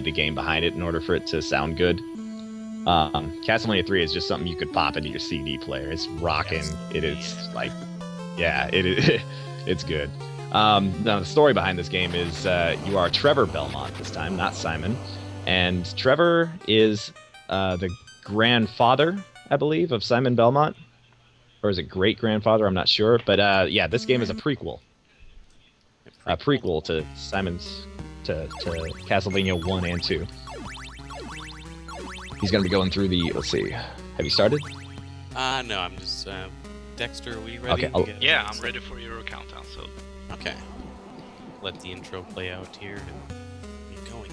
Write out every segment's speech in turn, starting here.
need the game behind it in order for it to sound good. Castlevania 3 is just something you could pop into your CD player. It's rocking. It is like, yeah, it is. It's good. Now the story behind this game is you are Trevor Belmont this time, not Simon, and Trevor is the grandfather, I believe, of Simon Belmont, or is it great grandfather? I'm not sure, but yeah, this game is a prequel. A prequel to to Castlevania 1 and 2. He's going to be going through the... Let's see. Have you started? No, I'm just... Dexter, are we ready? Okay. Yeah, I'm ready for your countdown, so... Okay. Let the intro play out here and get going.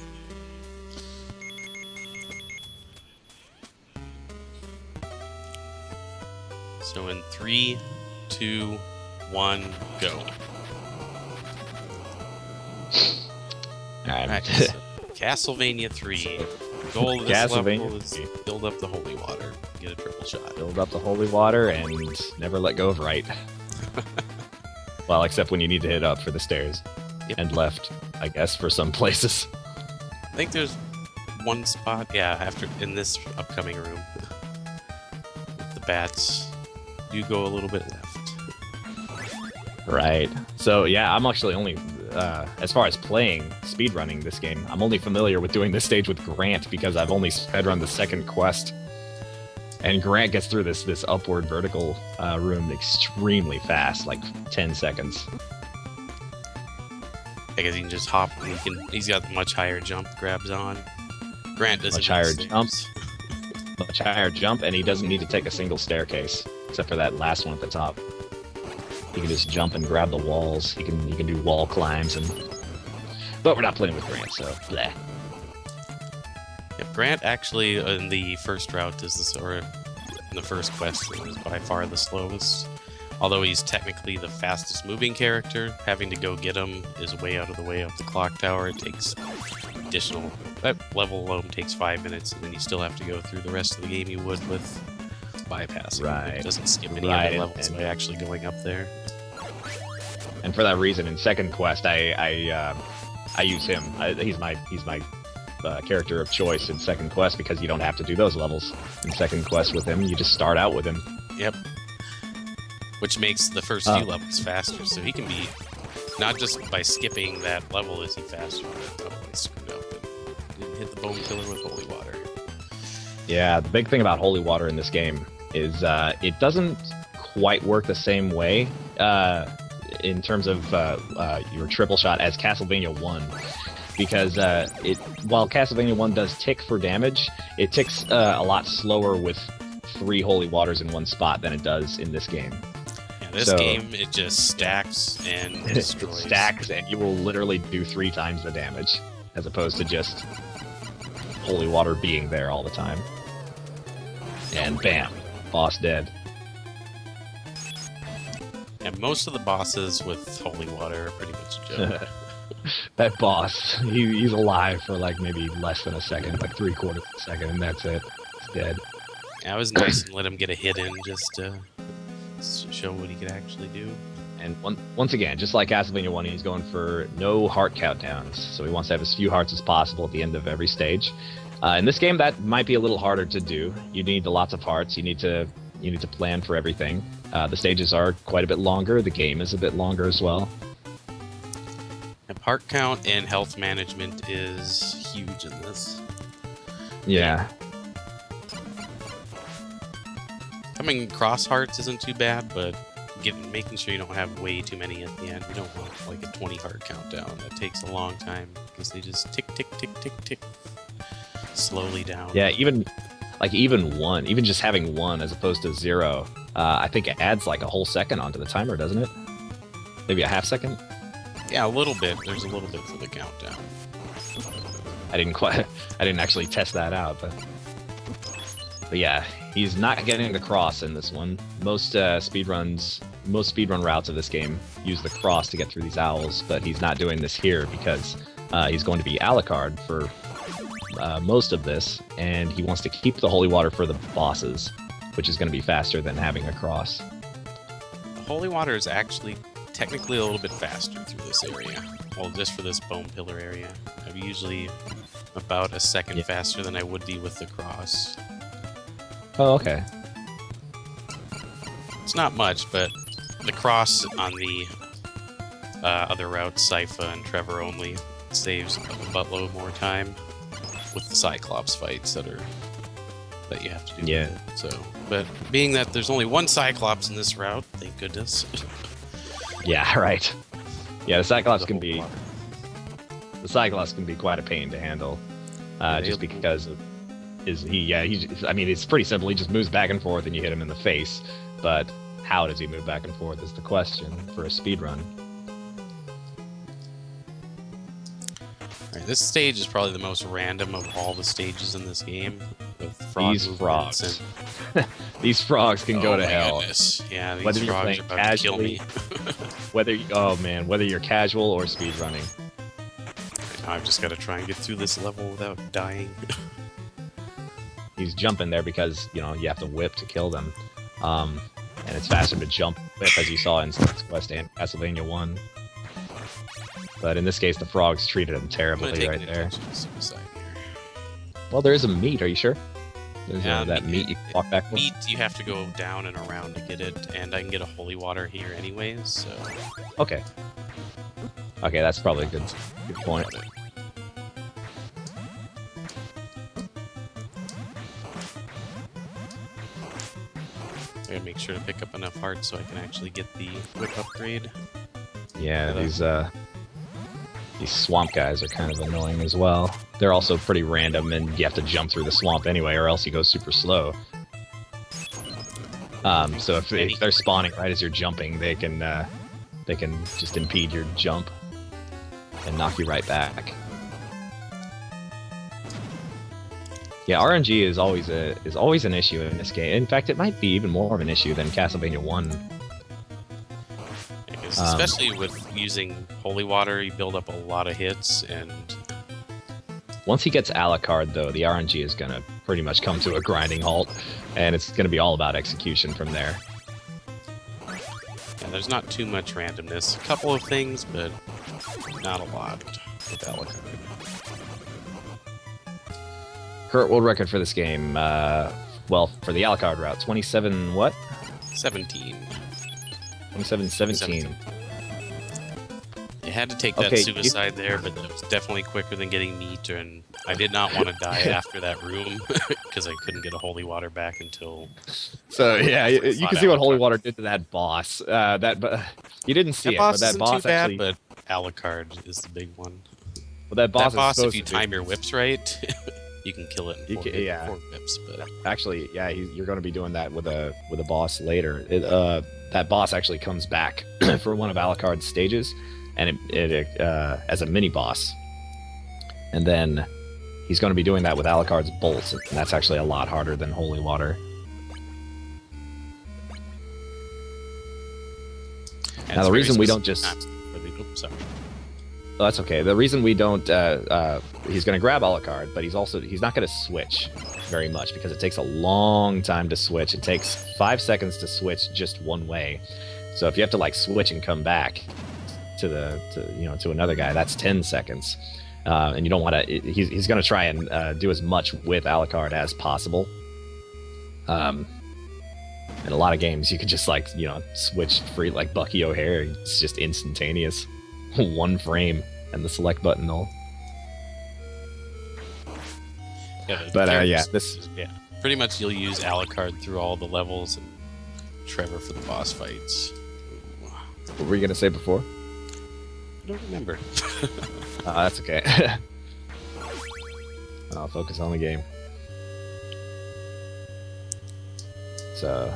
So in 3, 2, 1, go. Alright. So Castlevania 3. The goal of this level is build up the holy water. Get a triple shot. Build up the holy water and never let go of right. Well, except when you need to hit up for the stairs. Yep. And left, I guess, for some places. I think there's one spot, yeah, after in this upcoming room. With the bats, you go a little bit left. Right. So, yeah, I'm actually only... as far as playing, speedrunning this game, I'm only familiar with doing this stage with Grant because I've only speedrun the second quest. And Grant gets through this upward vertical room extremely fast, like 10 seconds. Because he can just hop, he's got much higher jump grabs on. Grant doesn't Much higher jump, and he doesn't need to take a single staircase, except for that last one at the top. He can just jump and grab the walls. He can do wall climbs, but we're not playing with Grant, so bleh. Yep, Grant actually in the first route or in the first quest is by far the slowest. Although he's technically the fastest moving character, having to go get him is way out of the way up the clock tower. It takes additional... That level alone takes 5 minutes, and then you still have to go through the rest of the game you would with bypassing. Right. It doesn't skip any other levels by actually going up there. And for that reason, in second quest, I use him. He's my character of choice in second quest because you don't have to do those levels in second quest with him. You just start out with him. Yep. Which makes the first few levels faster, so he can be not just by skipping that level is he faster, but I screwed up and didn't hit the bone killer with holy water. Yeah, the big thing about holy water in this game is it doesn't quite work the same way in terms of your triple shot as Castlevania 1. Because while Castlevania 1 does tick for damage, it ticks a lot slower with 3 holy waters in one spot than it does in this game. Yeah, this game, it just stacks and destroys. It stacks, and you will literally do 3 times the damage, as opposed to just holy water being there all the time. And bam, boss dead. And most of the bosses with holy water are pretty much a joke. That boss, he's alive for like maybe less than a second, like 3/4 of a second, and that's it. It's dead. Yeah, it was nice and let him get a hit in just to show what he could actually do. And once again, just like Castlevania 1, he's going for no heart countdowns. So he wants to have as few hearts as possible at the end of every stage. In this game, that might be a little harder to do. You need lots of hearts. You need to plan for everything. The stages are quite a bit longer. The game is a bit longer as well. And heart count and health management is huge in this. Yeah. Coming across hearts isn't too bad, but making sure you don't have way too many at the end. You don't want like a 20 heart countdown. That takes a long time because they just tick, tick, tick, tick, tick, slowly down. Yeah, even one, even just having 1 as opposed to 0, I think it adds like a whole second onto the timer, doesn't it? Maybe a half second? Yeah, a little bit. There's a little bit for the countdown. I didn't actually test that out, but yeah, he's not getting the cross in this one. Most speedrun routes of this game use the cross to get through these owls, but he's not doing this here because he's going to be Alucard for most of this, and he wants to keep the holy water for the bosses, which is going to be faster than having a cross. The holy water is actually technically a little bit faster through this area. Well, just for this bone pillar area. I've usually about a second Yeah. faster than I would be with the cross. Oh, okay. It's not much, but the cross on the other routes, Sypha and Trevor only, saves a buttload more time with the Cyclops fights that you have to do. Yeah. With it. So, but being that there's only one Cyclops in this route, thank goodness. Yeah, right. Yeah, the Cyclops The can whole be lot. quite a pain to handle, Yeah, just because of I mean, it's pretty simple. He just moves back and forth, and you hit him in the face. But how does he move back and forth is the question for a speed run. Alright, this stage is probably the most random of all the stages in this game. With frog These movements frogs. These frogs can go to my hell. Goodness. Yeah, these Whether you're frogs playing are about to kill me. whether you're casual or speed running. I've just got to try and get through this level without dying. He's jumping there because you have to whip to kill them, and it's faster to jump whip, as you saw in Star's Quest and Castlevania 1. But in this case, the frogs treated him I'm gonna terribly take right an there. intentional suicide here. Well, there is a meat. Are you sure? There's Yeah, that meat you can walk back with? Meat, you have to go down and around to get it, and I can get a holy water here anyways, so... Okay. Okay, that's probably a good point. I gotta make sure to pick up enough hearts so I can actually get the whip upgrade. Yeah, these swamp guys are kind of annoying as well. They're also pretty random, and you have to jump through the swamp anyway, or else you go super slow. So if they're spawning right as you're jumping, they can just impede your jump and knock you right back. Yeah, RNG is always an issue in this game. In fact, it might be even more of an issue than Castlevania 1. Because especially with using holy water, you build up a lot of hits, and... Once he gets Alucard, though, the RNG is going to pretty much come to a grinding halt, and it's going to be all about execution from there. Yeah, there's not too much randomness. A couple of things, but not a lot with Alucard. Current world record for this game, well, for the Alucard route, 27 what? 17. 27-17. You had to take that suicide there, but it was definitely quicker than getting meat, and I did not want to die after that room, because I couldn't get a holy water back until... So, yeah, you can see what Alucard. holy water did to that boss. You didn't see That it, boss but that isn't boss too bad, actually... but Alucard is the big one. Well, that boss, That boss, is if you supposed to time your whips right, you can kill it in four whips. But Actually, yeah, you're going to be doing that with a boss later. That boss actually comes back for one of Alucard's stages, and it as a mini boss. And then he's going to be doing that with Alucard's bolts, and that's actually a lot harder than holy water. Now, the reason we don't just... sorry. Oh, that's okay. The reason we don't, he's going to grab Alucard, but he's not going to switch very much because it takes a long time to switch. It takes 5 seconds to switch just one way. So if you have to like switch and come back to another guy, that's 10 seconds. And you don't want to. He's going to try and do as much with Alucard as possible. In a lot of games, you could just switch free like Bucky O'Hare. It's just instantaneous. One frame and the select button will. Yeah, But pretty much you'll use Alucard through all the levels and Trevor for the boss fights. What were you gonna say before? I don't remember. That's okay. I'll focus on the game. So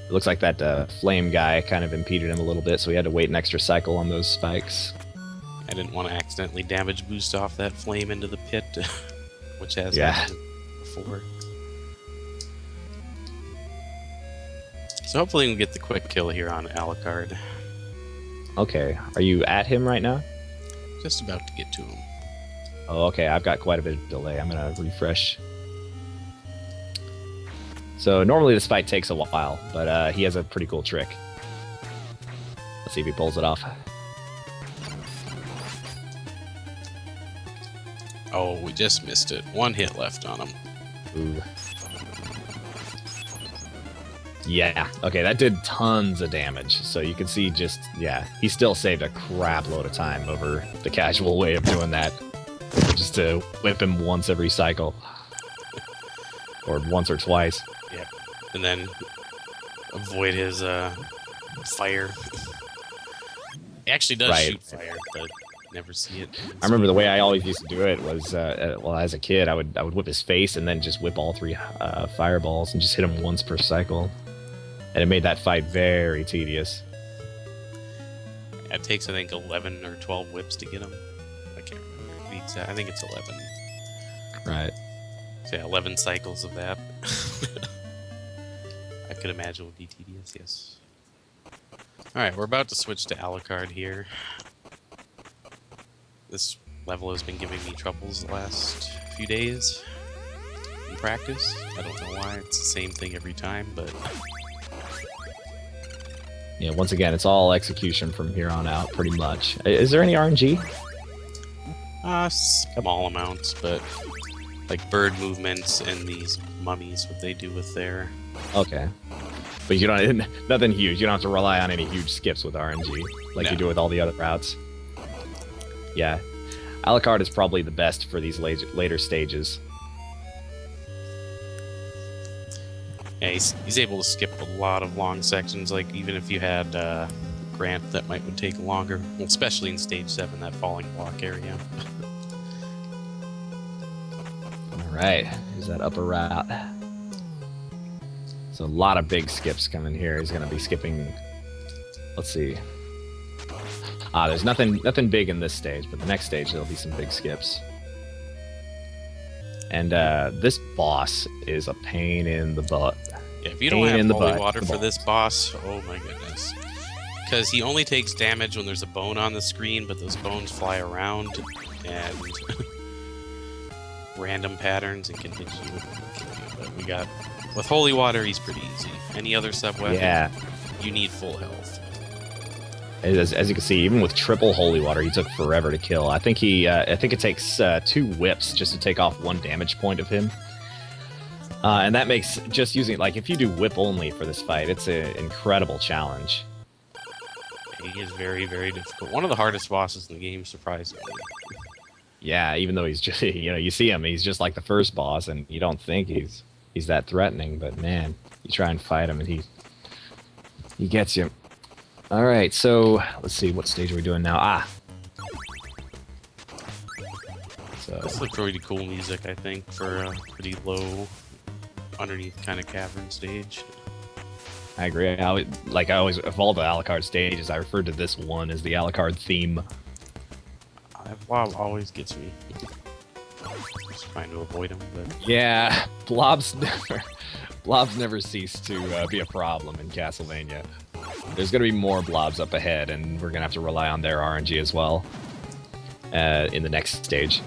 it looks like that flame guy kind of impeded him a little bit, so we had to wait an extra cycle on those spikes. I didn't want to accidentally damage boost off that flame into the pit, which has happened before. So hopefully we can get the quick kill here on Alucard. Okay, are you at him right now? Just about to get to him. Oh, okay, I've got quite a bit of delay. I'm gonna refresh. So normally this fight takes a while, but he has a pretty cool trick. Let's see if he pulls it off. Oh, we just missed it. 1 hit left on him. Ooh. Yeah, okay, that did tons of damage. So you can see just, yeah, he still saved a crap load of time over the casual way of doing that. Just to whip him once every cycle. Or once or twice. Yep. And then avoid his fire. He actually does shoot fire, but never see it. I remember the way I always used to do it was, well, as a kid, I would whip his face and then just whip all 3 fireballs and just hit him once per cycle. And it made that fight very tedious. It takes, I think, 11 or 12 whips to get him. I can't remember the exact. I think it's 11. Right. So yeah, 11 cycles of that. I could imagine would be tedious, yes. Alright, we're about to switch to Alucard here. This level has been giving me troubles the last few days in practice. I don't know why, it's the same thing every time, but... Yeah, once again, it's all execution from here on out, pretty much. Is there any RNG? Small amounts, but... like bird movements and these mummies, what they do with their... Okay. But you don't... nothing huge. You don't have to rely on any huge skips with RNG, like you do with all the other routes. Yeah. Alucard is probably the best for these later stages. Yeah, he's able to skip a lot of long sections, like even if you had Grant, that would take longer, well, especially in Stage 7, that falling block area. Alright, here's that upper route. So a lot of big skips coming here. He's going to be skipping... Let's see. There's nothing big in this stage, but the next stage there'll be some big skips. And this boss is a pain in the butt. Yeah, if you don't have holy water for this boss, oh my goodness. Because he only takes damage when there's a bone on the screen, but those bones fly around and random patterns and can hit you. But we got... with holy water, he's pretty easy. Any other sub-weapon, you need full health. As you can see, even with triple holy water, he took forever to kill. I think it takes 2 whips just to take off 1 damage point of him. And that makes just using, like, if you do whip only for this fight, it's an incredible challenge. He is very, very difficult. One of the hardest bosses in the game, surprisingly. Yeah, even though he's just, you see him, he's just like the first boss, and you don't think he's that threatening, but man, you try and fight him, and he gets you. All right, so let's see, what stage are we doing now? So this looks really cool music, I think, for a pretty low, underneath kind of cavern stage. I agree. I always, of all the Alucard stages, I referred to this one as the Alucard theme. Blob always gets me. Just trying to avoid him, but yeah, blobs never cease to be a problem in Castlevania. There's going to be more blobs up ahead, and we're going to have to rely on their RNG as well in the next stage.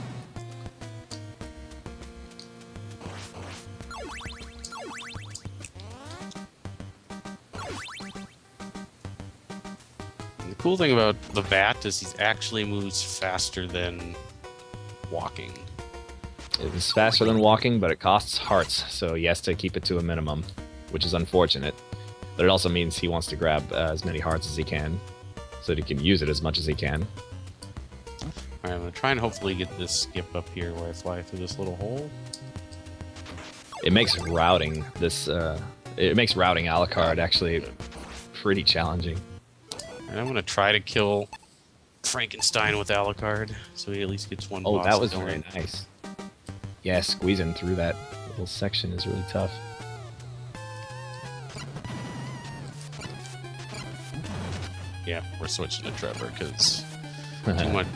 The cool thing about the bat is he actually moves faster than walking. It is faster than walking, but it costs hearts, so he has to keep it to a minimum, which is unfortunate. But it also means he wants to grab as many hearts as he can, so that he can use it as much as he can. Alright, I'm going to try and hopefully get this skip up here where I fly through this little hole. It makes routing Alucard actually pretty challenging. And I'm going to try to kill Frankenstein with Alucard, so he at least gets one boss. Oh, that was going. very nice. Yeah, squeezing through that little section is really tough. Yeah, we're switching to Trevor because too many.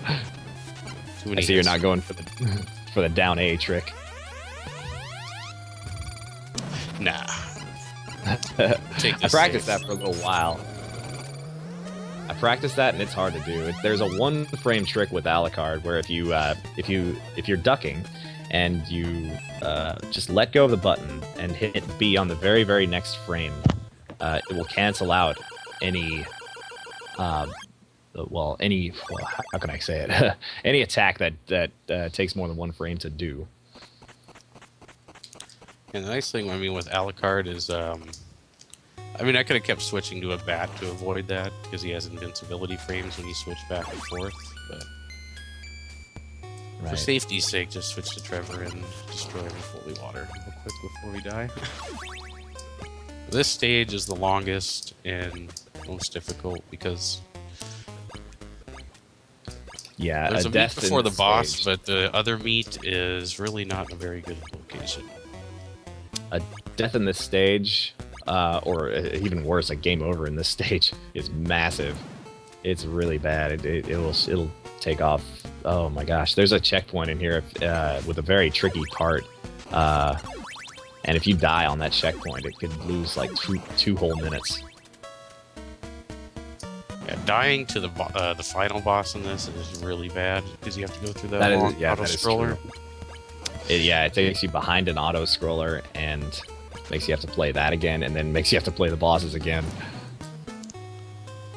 I see you're not going for the down A trick. Nah. I practiced that for a little while. I practiced that, and it's hard to do. There's a 1-frame trick with Alucard where if you're ducking and you just let go of the button and hit B on the very, very next frame, it will cancel out any how can I say it? Any attack that takes more than 1 frame to do. And the nice thing, I mean, with Alucard is, I mean, I could have kept switching to a bat to avoid that because he has invincibility frames when you switch back and forth. But for safety's sake, just switch to Trevor and destroy him with holy water real quick before we die. This stage is the longest and most difficult because there's a meat before the boss, but the other meat is really not in a very good location. A death in this stage, or even worse, a game over in this stage, is massive. It's really bad. It'll take off. Oh my gosh! There's a checkpoint in here with a very tricky part, and if you die on that checkpoint, it could lose like two whole minutes. Yeah, dying to the final boss in this is really bad because you have to go through that long auto scroller. It takes you behind an auto scroller and makes you have to play that again, and then makes you have to play the bosses again.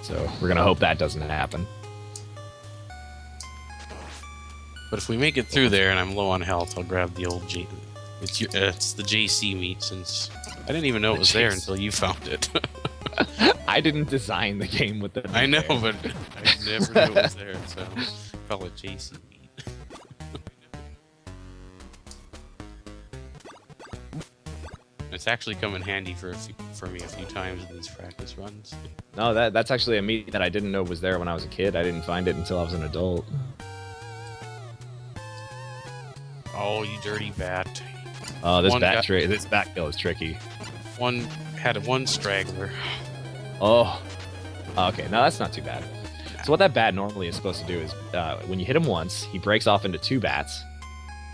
So we're gonna hope that doesn't happen. But if we make it through there and I'm low on health, I'll grab the old G. It's the JC meat, since I didn't even know it was there until you found it. I didn't design the game with the. I know, but I never knew it was there, so I call it JC meat. It's actually come in handy for me a few times in these practice runs. No, that's actually a meat that I didn't know was there when I was a kid. I didn't find it until I was an adult. Oh, you dirty bat! Oh, this bat kill is tricky. One had one straggler. Oh, okay. No, that's not too bad. So what that bat normally is supposed to do is, when you hit him once, he breaks off into 2 bats.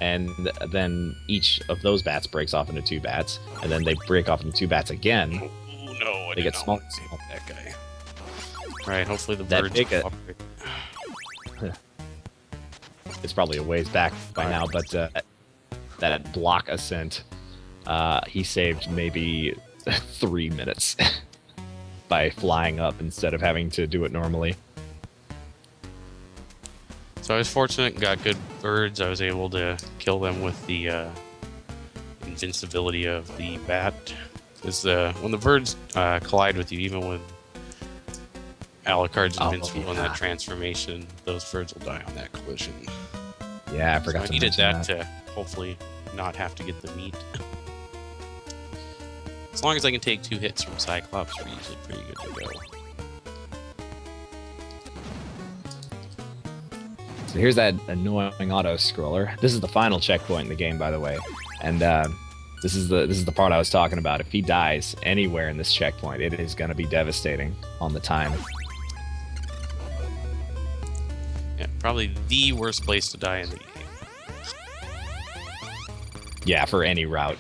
And then each of those bats breaks off into 2 bats, and then they break off into 2 bats again. Oh no! They get small. That guy. All right. Hopefully the birds. It's probably a ways back by now, but that block ascent, he saved maybe 3 minutes by flying up instead of having to do it normally. So I was fortunate and got good birds. I was able to kill them with the invincibility of the bat. Because when the birds collide with you, even when Alucard's invincible in that transformation, those birds will die on that collision. Yeah, I forgot so I needed that to hopefully not have to get the meat. As long as I can take 2 hits from Cyclops, we're usually pretty good to go. So here's that annoying auto scroller. This is the final checkpoint in the game, by the way, and this is the part I was talking about. If he dies anywhere in this checkpoint, it is going to be devastating on the time. Yeah, probably the worst place to die in the game. Yeah, for any route.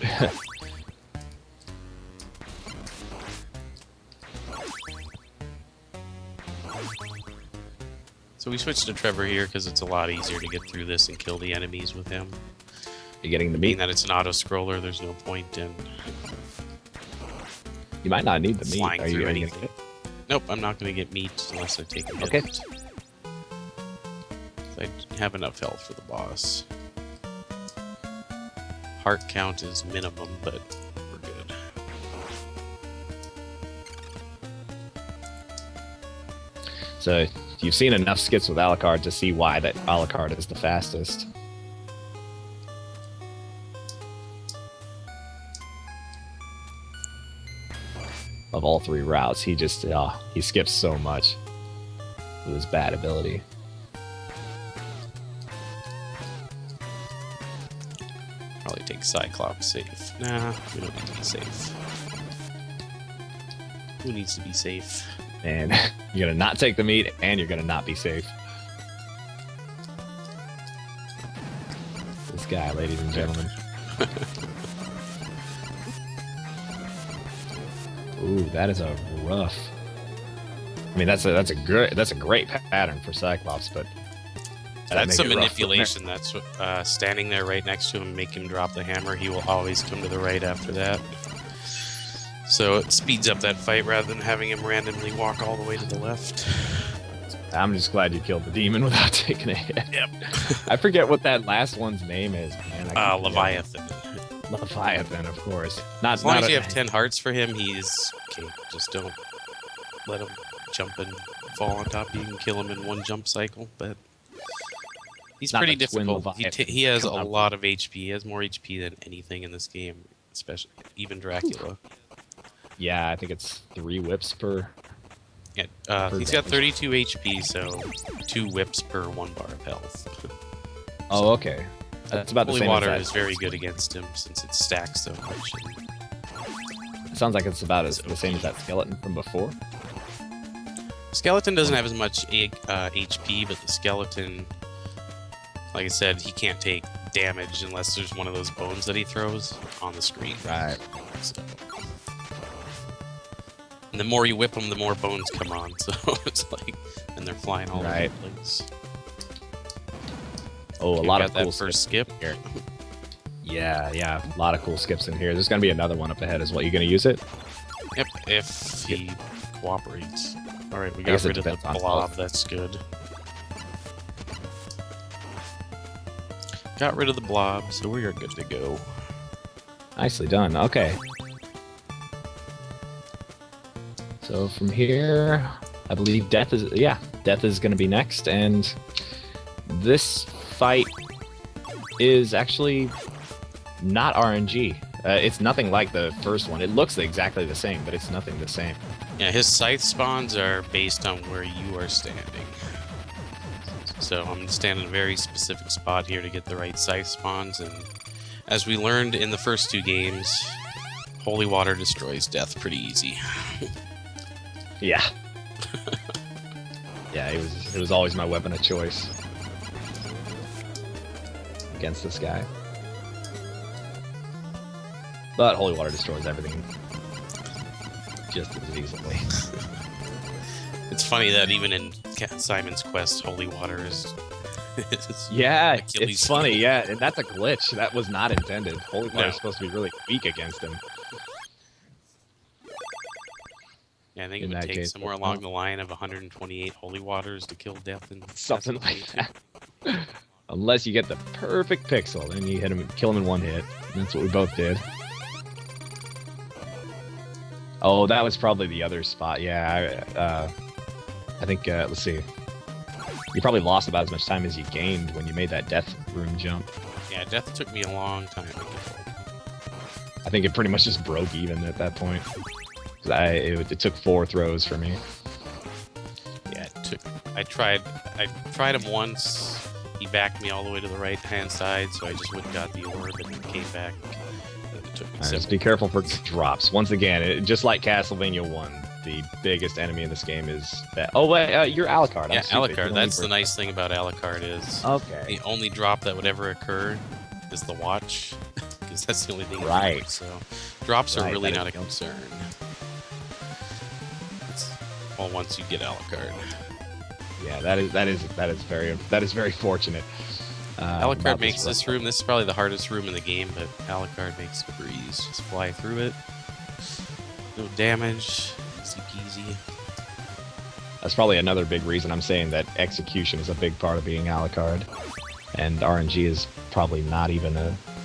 So we switched to Trevor here because it's a lot easier to get through this and kill the enemies with him. You're getting the meat. Being that it's an auto-scroller, there's no point in... You might not need the meat. Flying Are you through going to anything. get it? Nope, I'm not going to get meat unless I take a hit. Okay. I have enough health for the boss. Heart count is minimum, but we're good. So you've seen enough skits with Alucard to see why that Alucard is the fastest. Of all 3 routes, he just he skips so much with his bad ability. Probably take Cyclops safe. Nah, we don't need to be safe. Who needs to be safe? And you're gonna not take the meat, and you're gonna not be safe. This guy, ladies and gentlemen. Ooh, that is a rough. I mean, that's a great pattern for Cyclops, but that's some manipulation. That's standing there right next to him, make him drop the hammer. He will always come to the right after that. So it speeds up that fight rather than having him randomly walk all the way to the left. I'm just glad you killed the demon without taking a hit. Yep. I forget what that last one's name is, man. Leviathan. Leviathan, of course. As long as you have 10 hearts for him, he's okay. Just don't let him jump and fall on top. You can kill him in one jump cycle, but he's Not pretty the twin difficult. Leviathan. He has a Come on. lot of HP. He has more HP than anything in this game, especially even Dracula. Yeah, I think it's 3 whips per. Yeah, he's got 32 HP, so 2 whips per 1 bar of health. Oh, okay. That's about the Holy same. water as is very good against him since it stacks so much. It sounds like it's about the same as that skeleton from before. Skeleton doesn't have as much HP, but the skeleton, like I said, he can't take damage unless there's one of those bones that he throws on the screen. Right. So. And the more you whip them, the more bones come on. So it's like, and they're flying all over Right. the place. Oh, a You lot got of that cool first skips skip. here. Yeah, a lot of cool skips in here. There's gonna be another one up ahead as well. You gonna use it? Yep, if he cooperates. All right, we I guess got it rid of the depends on blob. both. That's good. Got rid of the blob, so we are good to go. Nicely done. Okay. So from here, I believe death is going to be next, and this fight is actually not RNG. It's nothing like the first one. It looks exactly the same, but it's nothing the same. Yeah, his scythe spawns are based on where you are standing. So I'm going to stand in a very specific spot here to get the right scythe spawns, and as we learned in the first 2 games, holy water destroys death pretty easy. Yeah. Yeah, it was always my weapon of choice against this guy. But holy water destroys everything just as easily. It's funny that even in Simon's Quest, holy water is... Yeah, Achilles it's funny. heel. Yeah, and that's a glitch. That was not intended. Holy water No. is supposed to be really weak against him. Yeah, I think In it would that take case, somewhere along the line of 128 holy waters to kill death in Something like Castlevania. that. Unless you get the perfect pixel, then you hit him, kill him in one hit. And that's what we both did. Oh, that was probably the other spot. Yeah, I think. Let's see. You probably lost about as much time as you gained when you made that death room jump. Yeah, death took me a long time to kill. I think it pretty much just broke even at that point. 'Cause it took 4 throws for me. Yeah, it took. I tried him once. He backed me all the way to the right hand side, so I just went and got the orb and then came back. And it took me Just several. be careful for drops. Once again, just like Castlevania 1, the biggest enemy in this game is that. Oh wait, you're Alucard. Yeah, I'm stupid. Alucard. You're That's the only nice thing about Alucard is Okay. the only drop that would ever occur is the watch, because that's the only thing. you Right. do. So drops are Right, really that not a is- concern. Well, once you get Alucard. Yeah, that is very fortunate. Alucard about makes run. this room. This is probably the hardest room in the game, but Alucard makes a breeze. Just fly through it. No damage. Easy peasy. That's probably another big reason I'm saying that execution is a big part of being Alucard, and RNG is probably not even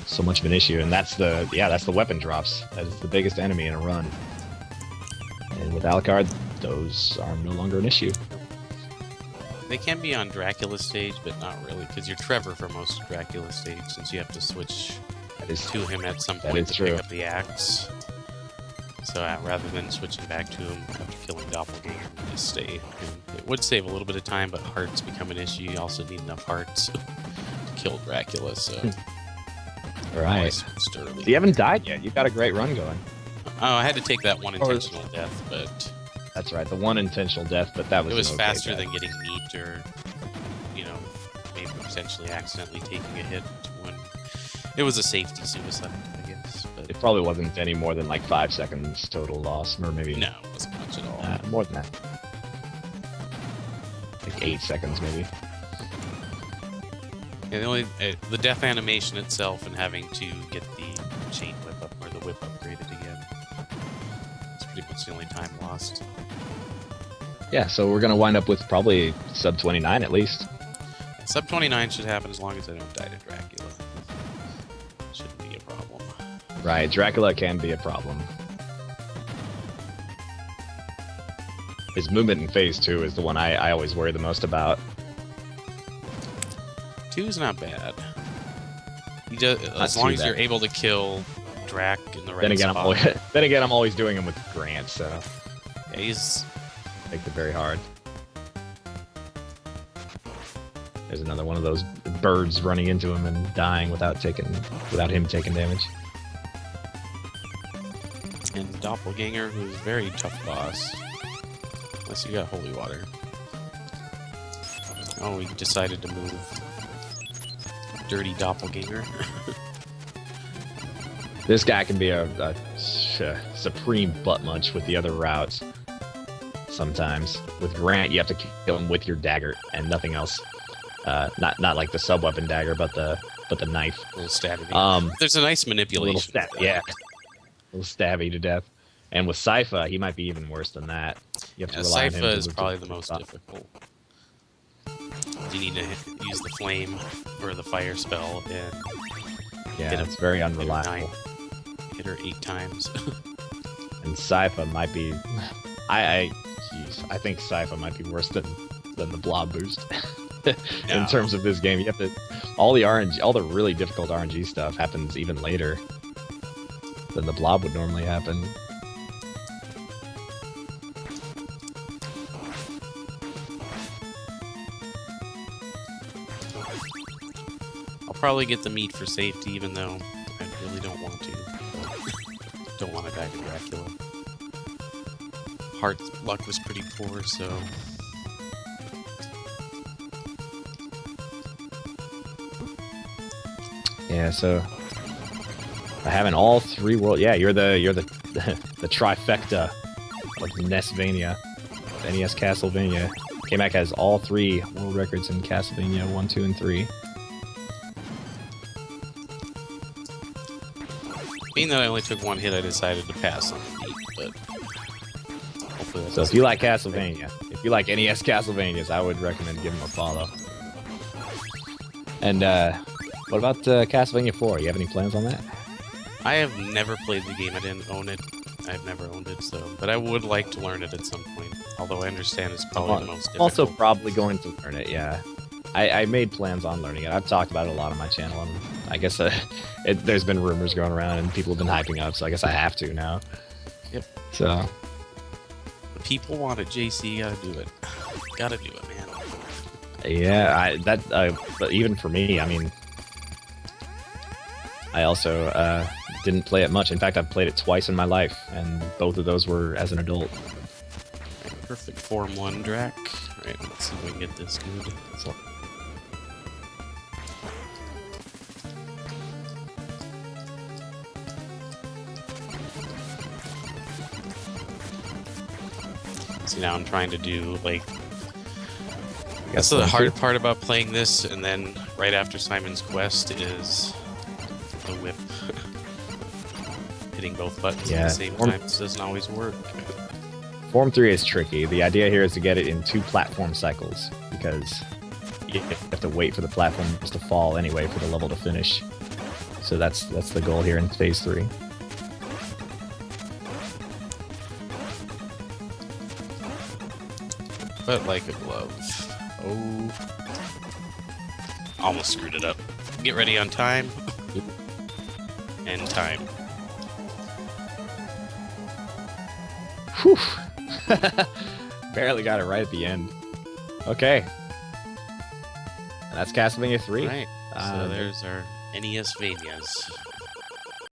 so much of an issue. And that's the weapon drops. That is the biggest enemy in a run. And with Alucard, those are no longer an issue. They can be on Dracula stage, but not really, because you're Trevor for most of Dracula stage, since you have to switch That is to him at some That point is to true. pick up the axe. So rather than switching back to him after killing Doppelganger, you just stay. And it would save a little bit of time, but hearts become an issue. You also need enough hearts to kill Dracula, so... right. always switched early. You haven't died yet. You've got a great run going. Oh, I had to take that one intentional death, but That's right. The one intentional death, but that was it was an okay faster death. than getting meat or, maybe potentially accidentally taking a hit when it was a safety suicide, I guess. But It probably wasn't any more than like 5 seconds total loss, or maybe no, it wasn't much at all. more than that. Like 8 seconds, maybe. Yeah, the death animation itself and having to get the chain whip up or the whip upgraded again. It's pretty much the only time lost. Yeah, so we're gonna wind up with probably sub 29 at least. Sub 29 should happen as long as I don't die to Dracula. Shouldn't be a problem. Right, Dracula can be a problem. His movement in phase 2 is the one I always worry the most about. 2 is not bad. He does, as long as you're able to kill Drac in the right spot. Then again, I'm always doing him with Grant, so Yeah, he's makes it very hard. There's another one of those birds running into him and dying without him taking damage. and Doppelganger, who's a very tough boss. Unless you got Holy Water. Oh, we decided to move. Dirty Doppelganger. This guy can be a supreme butt munch with the other routes. Sometimes with Grant, you have to kill him with your dagger and nothing else. Not like the sub weapon dagger, but the knife. A little stabby. There's a nice manipulation. Yeah, a little stabby to death. And with Sypha, he might be even worse than that. You have to rely on him. Sypha is probably the most difficult. You need to use the flame or the fire spell and yeah, it's very unreliable. Hit her 8 times. And Sypha might be. I think Sypha might be worse than the blob boost. In terms of this game, you have to all the really difficult RNG stuff happens even later than the blob would normally happen. I'll probably get the meat for safety, even though I really don't want to. Don't want to die to Dracula. Heart luck was pretty poor, so. Yeah, so having all 3 world. Yeah, you're the trifecta of Nesvania, NES Castlevania. K-Mac has all 3 world records in Castlevania 1, 2, and 3. Being that I only took 1 hit, I decided to pass on the meat, but hopefully that So if you like Castlevania, if you like NES Castlevanias, I would recommend giving them a follow. And what about Castlevania 4? You have any plans on that? I have never played the game. I didn't own it. I've never owned it, so. But I would like to learn it at some point. Although I understand it's probably the most difficult. Also, probably going to learn it. Yeah, I made plans on learning it. I've talked about it a lot on my channel, and I guess there's been rumors going around, and people have been hyping up. So I guess I have to now. Yep. So. The people want it, JC. You gotta do it. Gotta do it, man. Yeah, but even for me, I mean, I also didn't play it much. In fact, I've played it twice in my life, and both of those were as an adult. Perfect Form 1 Drac. Alright, let's see if we can get this good. See, now I'm trying to do, like... That's the hard part about playing this, and then right after Simon's Quest is the whip. Hitting both buttons at the same time doesn't always work. Form 3 is tricky. The idea here is to get it in 2 platform cycles, because you have to wait for the platforms to fall anyway for the level to finish. So that's the goal here in Phase 3. But like a glove. Oh. Almost screwed it up. Get ready on time. And time. Whew. Barely got it right at the end. Okay. And that's Castlevania 3. Right. So there's our NES Vanias.